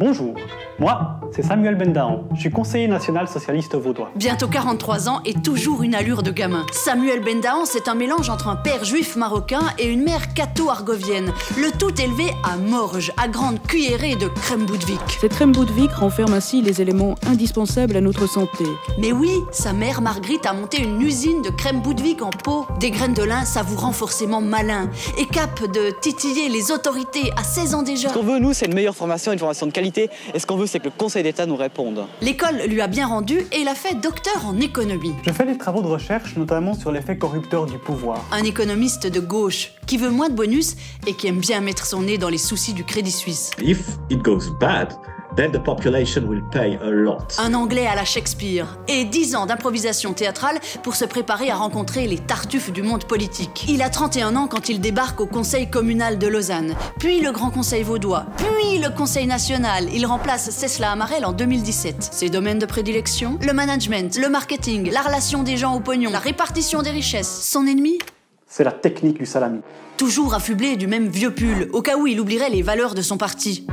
Bonjour, moi, c'est Samuel Bendahan. Je suis conseiller national socialiste vaudois. Bientôt 43 ans et toujours une allure de gamin. Samuel Bendahan, c'est un mélange entre un père juif marocain et une mère catho-argovienne. Le tout élevé à Morges, à grande cuillerée de crème Boudewijk. Cette crème Boudewijk renferme ainsi les éléments indispensables à notre santé. Mais oui, sa mère Marguerite a monté une usine de crème Boudewijk en pot. Des graines de lin, ça vous rend forcément malin. Et cap de titiller les autorités à 16 ans déjà. Ce qu'on veut, nous, c'est une meilleure formation, une formation de qualité. Et ce qu'on veut, c'est que le Conseil d'État nous réponde. L'école lui a bien rendu et il a fait docteur en économie. Je fais des travaux de recherche, notamment sur l'effet corrupteur du pouvoir. Un économiste de gauche qui veut moins de bonus et qui aime bien mettre son nez dans les soucis du Crédit Suisse. If it goes bad, then the population will pay a lot. Un anglais à la Shakespeare et 10 ans d'improvisation théâtrale pour se préparer à rencontrer les tartuffes du monde politique. Il a 31 ans quand il débarque au Conseil communal de Lausanne, puis le Grand Conseil vaudois, puis le Conseil national. Il remplace Cécile Amarel en 2017. Ses domaines de prédilection, le management, le marketing, la relation des gens au pognon, la répartition des richesses. Son ennemi ? C'est la technique du salami. Toujours affublé du même vieux pull, au cas où il oublierait les valeurs de son parti.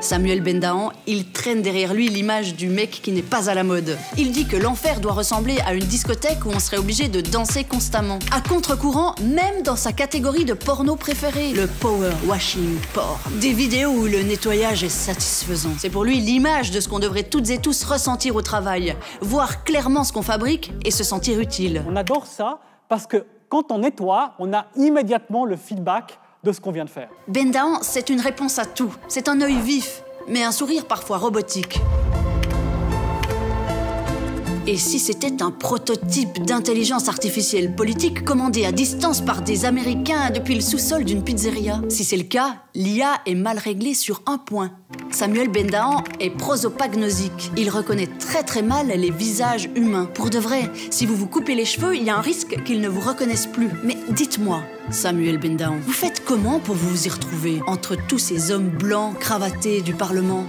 Samuel Bendahan, il traîne derrière lui l'image du mec qui n'est pas à la mode. Il dit que l'enfer doit ressembler à une discothèque où on serait obligé de danser constamment. À contre-courant, même dans sa catégorie de porno préférée, le power washing porn. Des vidéos où le nettoyage est satisfaisant. C'est pour lui l'image de ce qu'on devrait toutes et tous ressentir au travail. Voir clairement ce qu'on fabrique et se sentir utile. On adore ça parce que quand on nettoie, on a immédiatement le feedback de ce qu'on vient de faire. Bendahan, c'est une réponse à tout. C'est un œil vif, mais un sourire parfois robotique. Et si c'était un prototype d'intelligence artificielle politique commandé à distance par des Américains depuis le sous-sol d'une pizzeria? Si c'est le cas, l'IA est mal réglée sur un point. Samuel Bendahan est prosopagnosique. Il reconnaît très mal les visages humains. Pour de vrai, si vous vous coupez les cheveux, il y a un risque qu'il ne vous reconnaisse plus. Mais dites-moi, Samuel Bendahan, vous faites comment pour vous y retrouver entre tous ces hommes blancs cravatés du Parlement?